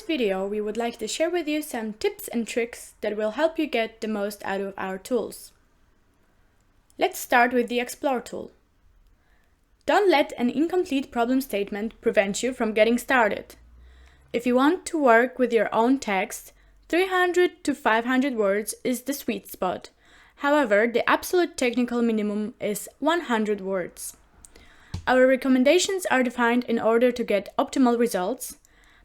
video, we would like to share with you some tips and tricks that will help you get the most out of our tools. Let's start with the Explore tool. Don't let an incomplete problem statement prevent you from getting started. If you want to work with your own text, 300 to 500 words is the sweet spot. However, the absolute technical minimum is 100 words. Our recommendations are defined in order to get optimal results,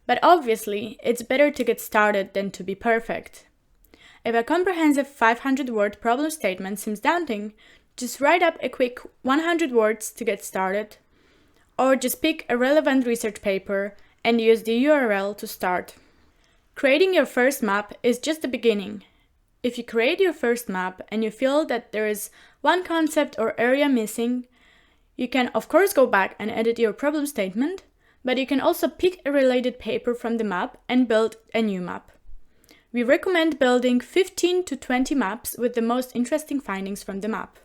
but obviously, it's better to get started than to be perfect. If a comprehensive 500-word problem statement seems daunting, just write up a quick 100 words to get started, or just pick a relevant research paper and use the URL to start. Creating your first map is just the beginning. If you create your first map and you feel that there is one concept or area missing, you can of course go back and edit your problem statement, but you can also pick a related paper from the map and build a new map. We recommend building 15 to 20 maps with the most interesting findings from the map.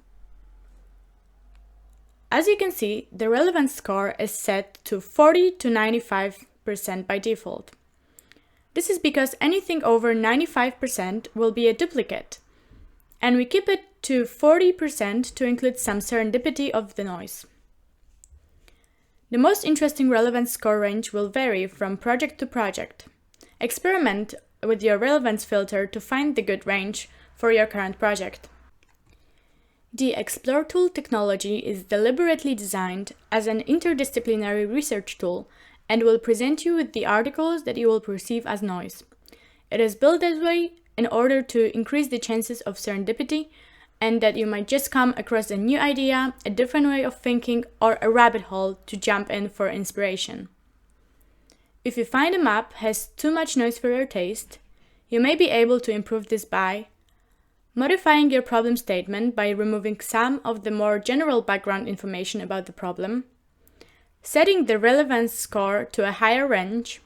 As you can see, the relevance score is set to 40 to 95% by default. This is because anything over 95% will be a duplicate, and we keep it to 40% to include some serendipity of the noise. The most interesting relevance score range will vary from project to project. Experiment with your relevance filter to find the good range for your current project. The Explore tool technology is deliberately designed as an interdisciplinary research tool and will present you with the articles that you will perceive as noise. It is built this way in order to increase the chances of serendipity and that you might just come across a new idea, a different way of thinking, or a rabbit hole to jump in for inspiration. If you find a map has too much noise for your taste, you may be able to improve this by modifying your problem statement by removing some of the more general background information about the problem, setting the relevance score to a higher range,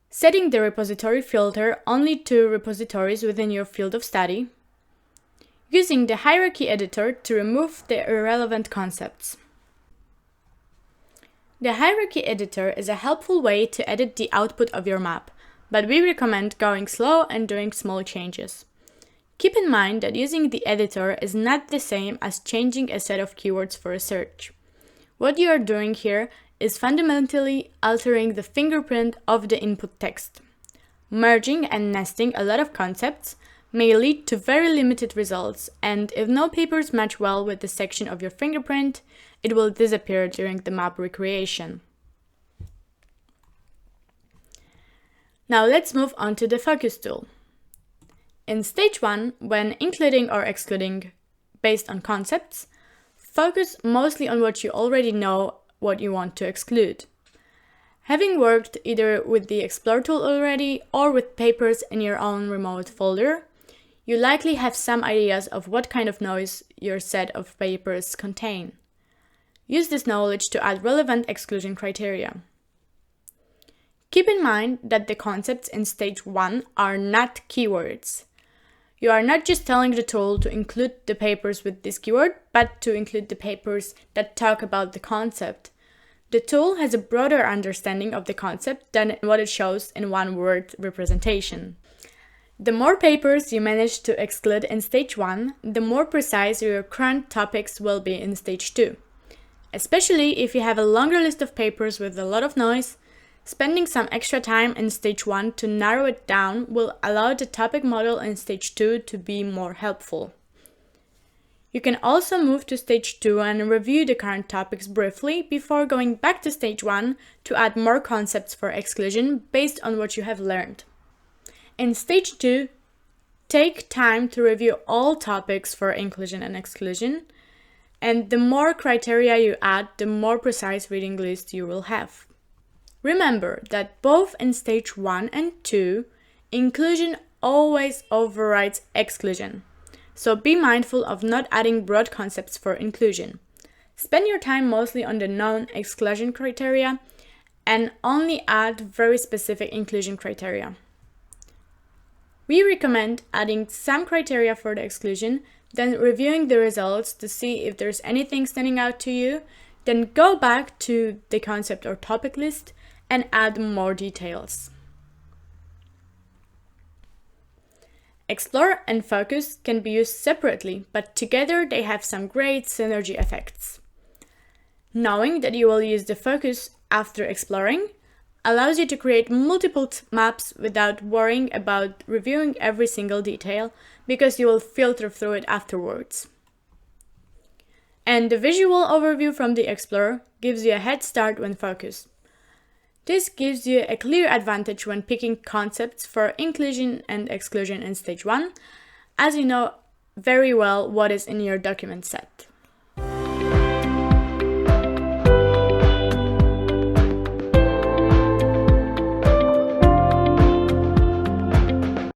setting the repository filter only to repositories within your field of study, using the hierarchy editor to remove the irrelevant concepts. The hierarchy editor is a helpful way to edit the output of your map, but we recommend going slow and doing small changes. Keep in mind that using the editor is not the same as changing a set of keywords for a search. What you are doing here is fundamentally altering the fingerprint of the input text. Merging and nesting a lot of concepts may lead to very limited results, and if no papers match well with the section of your fingerprint, it will disappear during the map recreation. Now let's move on to the Focus tool. In stage 1, when including or excluding based on concepts, focus mostly on what you already know what you want to exclude. Having worked either with the Explore tool already or with papers in your own remote folder, you likely have some ideas of what kind of noise your set of papers contain. Use this knowledge to add relevant exclusion criteria. Keep in mind that the concepts in stage 1 are not keywords. You are not just telling the tool to include the papers with this keyword, but to include the papers that talk about the concept. The tool has a broader understanding of the concept than what it shows in one-word representation. The more papers you manage to exclude in stage 1, the more precise your current topics will be in stage 2. Especially if you have a longer list of papers with a lot of noise, spending some extra time in stage 1 to narrow it down will allow the topic model in stage 2 to be more helpful. You can also move to stage 2 and review the current topics briefly before going back to stage 1 to add more concepts for exclusion based on what you have learned. In stage 2, take time to review all topics for inclusion and exclusion, and the more criteria you add, the more precise reading list you will have. Remember that both in stage 1 and 2, inclusion always overrides exclusion, so be mindful of not adding broad concepts for inclusion. Spend your time mostly on the known exclusion criteria and only add very specific inclusion criteria. We recommend adding some criteria for the exclusion, then reviewing the results to see if there's anything standing out to you, then go back to the concept or topic list and add more details. Explore and focus can be used separately, but together they have some great synergy effects. Knowing that you will use the focus after exploring allows you to create multiple maps without worrying about reviewing every single detail, because you will filter through it afterwards. And the visual overview from the Explorer gives you a head start when focused. This gives you a clear advantage when picking concepts for inclusion and exclusion in stage 1, as you know very well what is in your document set.